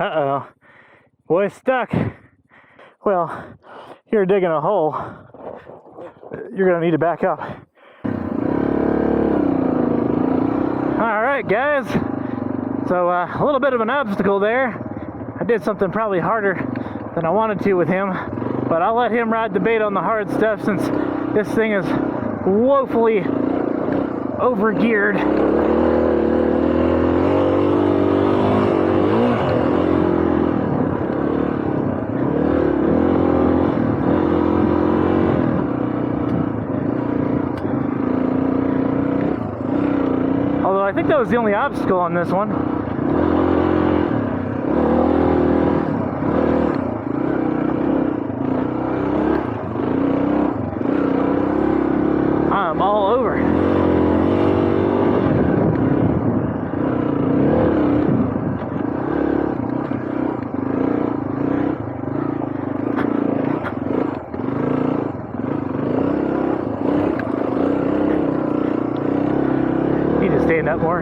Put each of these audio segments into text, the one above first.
Uh-oh. Boy, stuck. Well, you're digging a hole. You're gonna need to back up. Alright, guys. So, a little bit of an obstacle there. I did something probably harder than I wanted to with him, but I'll let him ride the bait on the hard stuff since this thing is woefully overgeared. Although I think that was the only obstacle on this one. I'm all over. Need to stand up more.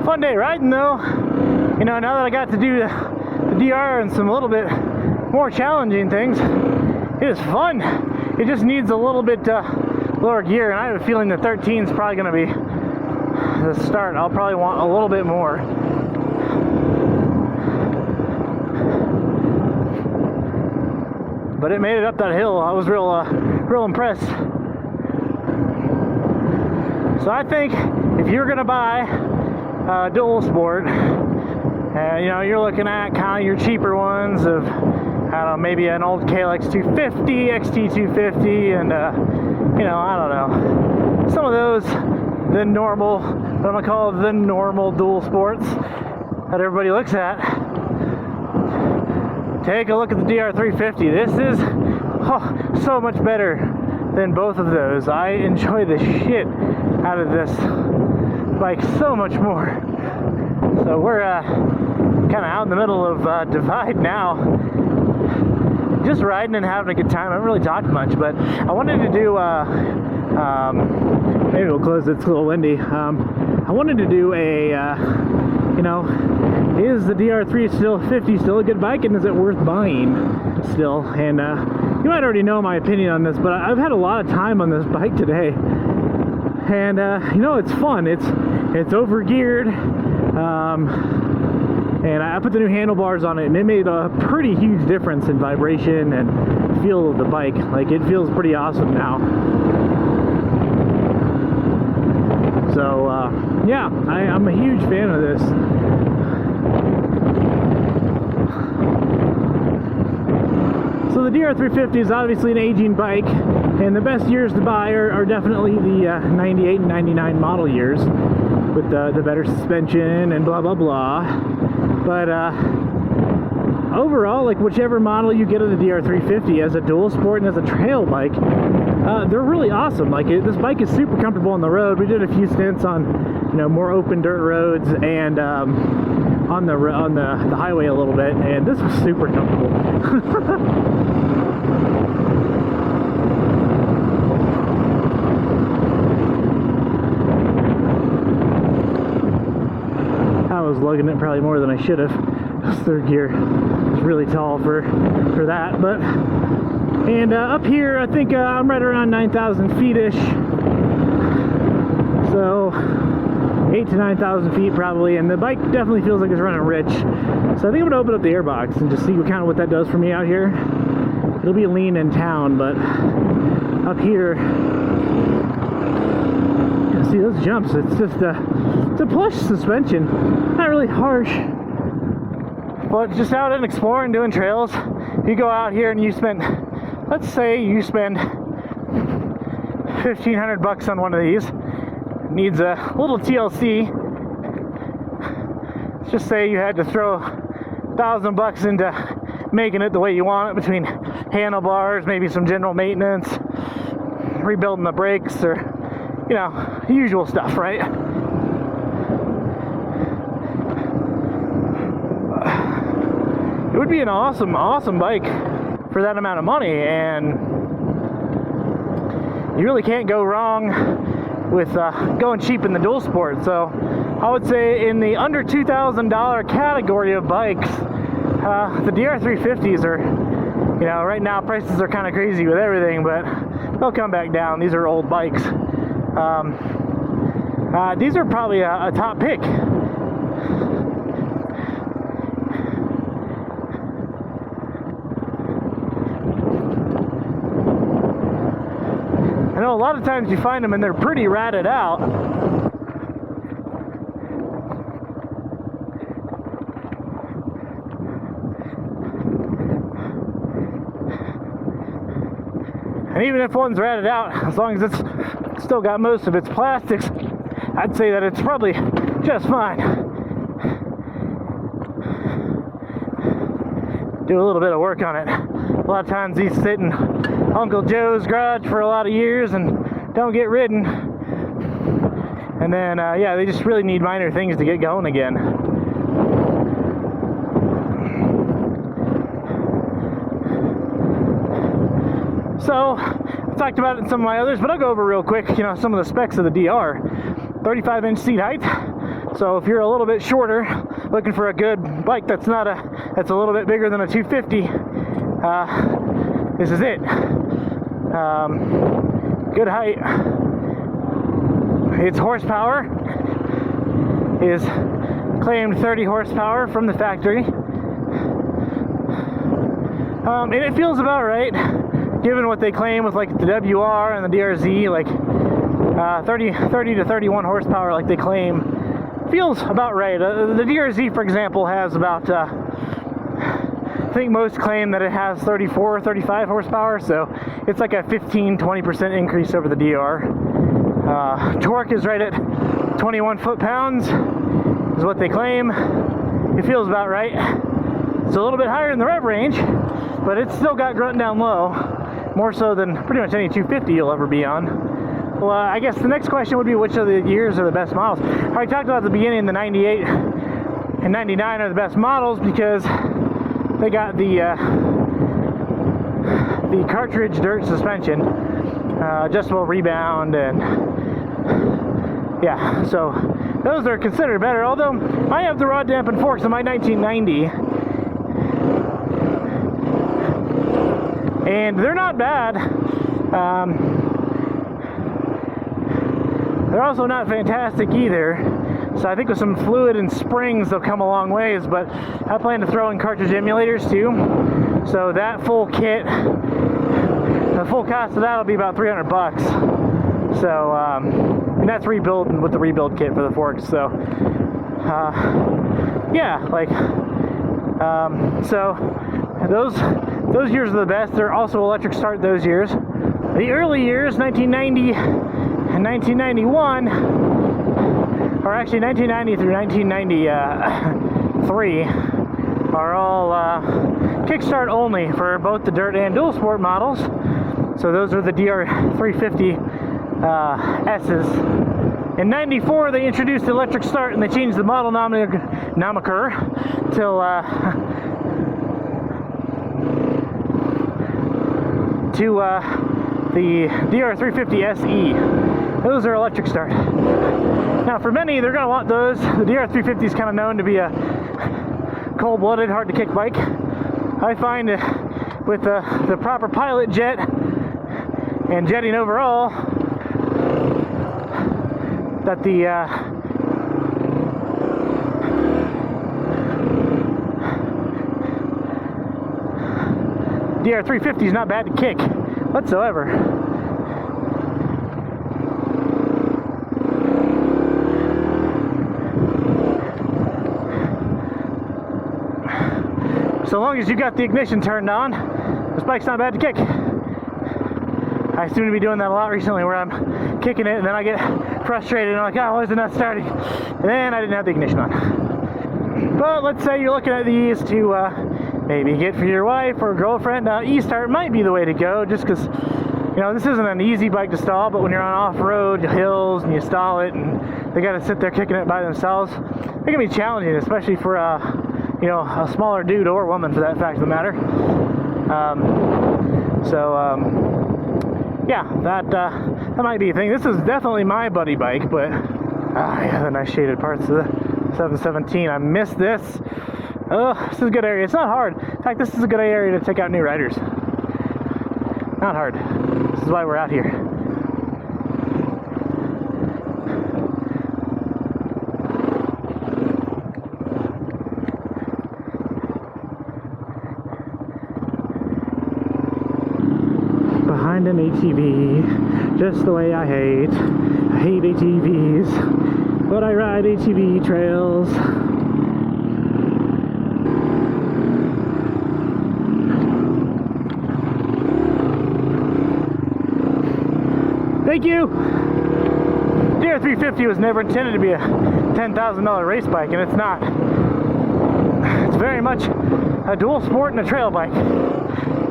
Fun day riding though. You know, now that I got to do the DR and some little bit more challenging things, it is fun. It just needs a little bit lower gear, and I have a feeling the 13 is probably going to be the start. I'll probably want a little bit more. But it made it up that hill. I was real impressed. So I think if you're going to buy dual sport, you know, you're looking at kind of your cheaper ones of, I don't know, maybe an old KLX 250, XT 250, and you know, I don't know, some of those, the normal, what I'm gonna call the normal dual sports that everybody looks at. Take a look at the DR350. This is so much better than both of those. I enjoy the shit out of this bike so much more. So we're kind of out in the middle of Divide now, just riding and having a good time. I haven't really talked much, but I wanted to do maybe we'll close it, it's a little windy. I wanted to do a you know, is the DR350 still a good bike, and is it worth buying still? And you might already know my opinion on this, but I've had a lot of time on this bike today. And you know, it's fun. It's overgeared, and I put the new handlebars on it, and it made a pretty huge difference in vibration and feel of the bike. Like, it feels pretty awesome now. So yeah, I'm a huge fan of this. So the DR350 is obviously an aging bike, and the best years to buy are definitely the 98 and 99 model years with the better suspension and blah blah blah. But overall, like, whichever model you get of the DR350 as a dual sport and as a trail bike, they're really awesome. Like, this bike is super comfortable on the road. We did a few stints on, you know, more open dirt roads and on the highway a little bit, and this was super comfortable. I was lugging it probably more than I should have. This third gear is really tall for that, but and up here I think I'm right around 9,000 feet-ish, so 8,000 to 9,000 feet probably, and the bike definitely feels like it's running rich. So I think I'm gonna open up the airbox and just see what that does for me out here. It'll be lean in town, but up here see those jumps. It's just it's a plush suspension, not really harsh, but just out and exploring, doing trails. You go out here and you spend, let's say you spend $1,500 on one of these. Needs a little TLC. Let's just say you had to throw $1,000 into making it the way you want it, between handlebars, maybe some general maintenance, rebuilding the brakes, or you know, usual stuff, right? It would be an awesome bike for that amount of money, and you really can't go wrong with going cheap in the dual sport. So I would say in the under $2,000 category of bikes, the DR350s are, you know, right now prices are kind of crazy with everything, but they'll come back down. These are old bikes. These are probably a top pick. I know a lot of times you find them and they're pretty ratted out. And even if one's ratted out, as long as it's still got most of its plastics, I'd say that it's probably just fine. Do a little bit of work on it. A lot of times these sit in Uncle Joe's garage for a lot of years and don't get ridden. And then, yeah, they just really need minor things to get going again. So, I talked about it in some of my others, but I'll go over real quick, you know, some of the specs of the DR. 35-inch seat height. So if you're a little bit shorter, looking for a good bike that's a little bit bigger than a 250, this is it. Good height. Its horsepower is claimed 30 horsepower from the factory. And it feels about right, given what they claim with like the WR and the DRZ, like 30 to 31 horsepower like they claim. Feels about right. The DRZ, for example, has about, I think most claim that it has 34 or 35 horsepower, so it's like a 15-20% increase over the DR. Torque is right at 21 foot-pounds, is what they claim. It feels about right. It's a little bit higher in the rev range, but it's still got grunt down low, more so than pretty much any 250 you'll ever be on. Well, I guess the next question would be which of the years are the best models. I talked about at the beginning, the 98 and 99 are the best models because they got the cartridge dirt suspension, adjustable rebound, and yeah, so those are considered better. Although I have the rod dampened forks in my 1990, and they're not bad. They're also not fantastic either. So I think with some fluid and springs, they'll come a long ways, but I plan to throw in cartridge emulators too. So that full kit, the full cost of that will be about $300. So, and that's rebuilt with the rebuild kit for the forks. So, yeah, like, so those years are the best. They're also electric start those years. The early years, 1990 and 1991, or actually 1990 through 1993, are all Kickstart only for both the dirt and dual sport models. So those are the DR350 S's. In 94, they introduced electric start and they changed the model nomenclature till to the DR350 SE. Those are electric start. Now for many, they're going to want those. The DR350 is kind of known to be a cold-blooded, hard-to-kick bike. I find with the proper pilot jet and jetting overall, that the DR350 is not bad to kick whatsoever. so long as you got the ignition turned on, this bike's not bad to kick. I seem to be doing that a lot recently, where I'm kicking it and then I get frustrated and I'm like, oh, why is it not starting? And then I didn't have the ignition on. But let's say you're looking at these to maybe get for your wife or girlfriend. E-Start might be the way to go, just because, you know, this isn't an easy bike to stall, but when you're on off-road hills and you stall it and they got to sit there kicking it by themselves, it can be challenging, especially for you know, a smaller dude or woman for that fact of the matter. Yeah, that might be a thing. This is definitely my buddy bike, but yeah, the nice shaded parts of the 717. I miss this. Oh, this is a good area. It's not hard. In fact, this is a good area to take out new riders. Not hard. This is why we're out here. Behind an ATV, just the way I hate. I hate ATVs, but I ride ATV trails. Thank you! DR350 was never intended to be a $10,000 race bike, and it's not. It's very much a dual sport and a trail bike.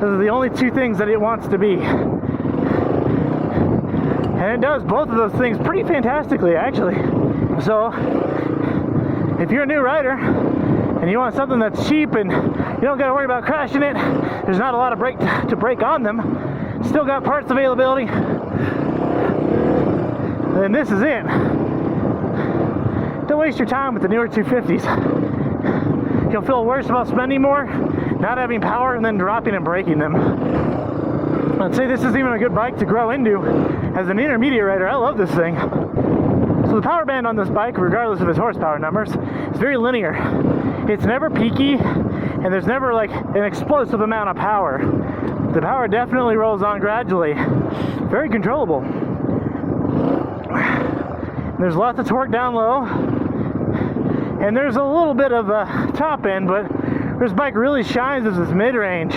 Those are the only two things that it wants to be. And it does both of those things pretty fantastically, actually. So, if you're a new rider and you want something that's cheap and you don't got to worry about crashing it, there's not a lot of brake to break on them, still got parts availability, then this is it. Don't waste your time with the newer 250s. You'll feel worse about spending more, not having power, and then dropping and breaking them. I'd say this is even a good bike to grow into. As an intermediate rider, I love this thing. So the power band on this bike, regardless of its horsepower numbers, is very linear. It's never peaky, and there's never like an explosive amount of power. The power definitely rolls on gradually. Very controllable. There's lots of torque down low, and there's a little bit of a top end, but this bike really shines as its mid-range.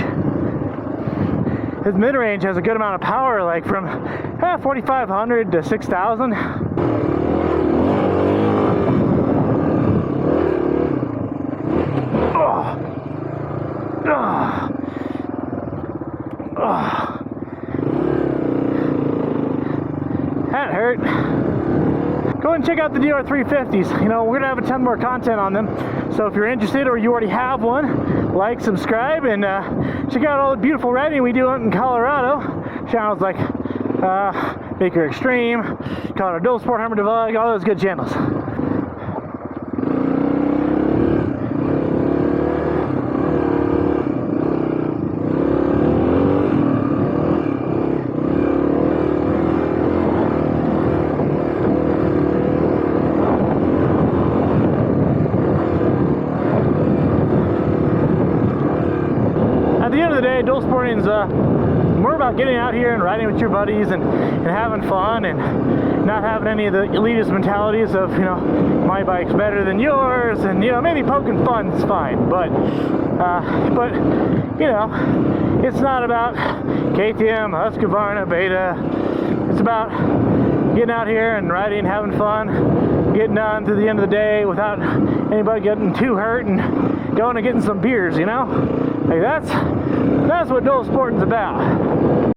Its mid-range has a good amount of power, like from 4,500 to 6,000. That hurt. Go and check out the DR350s. You know, we're gonna have a ton more content on them. So if you're interested or you already have one, like, subscribe, and check out all the beautiful riding we do out in Colorado. Channels like Baker Extreme, Colorado Dual Sport, Hummer Devlog, all those good channels. Dual sporting is more about getting out here and riding with your buddies and having fun and not having any of the elitist mentalities of, you know, my bike's better than yours, and, you know, maybe poking fun is fine, but you know, it's not about KTM, Husqvarna, Beta. It's about getting out here and riding, having fun, getting done to the end of the day without anybody getting too hurt, and going and getting some beers, you know? Like that's what dual sporting's about.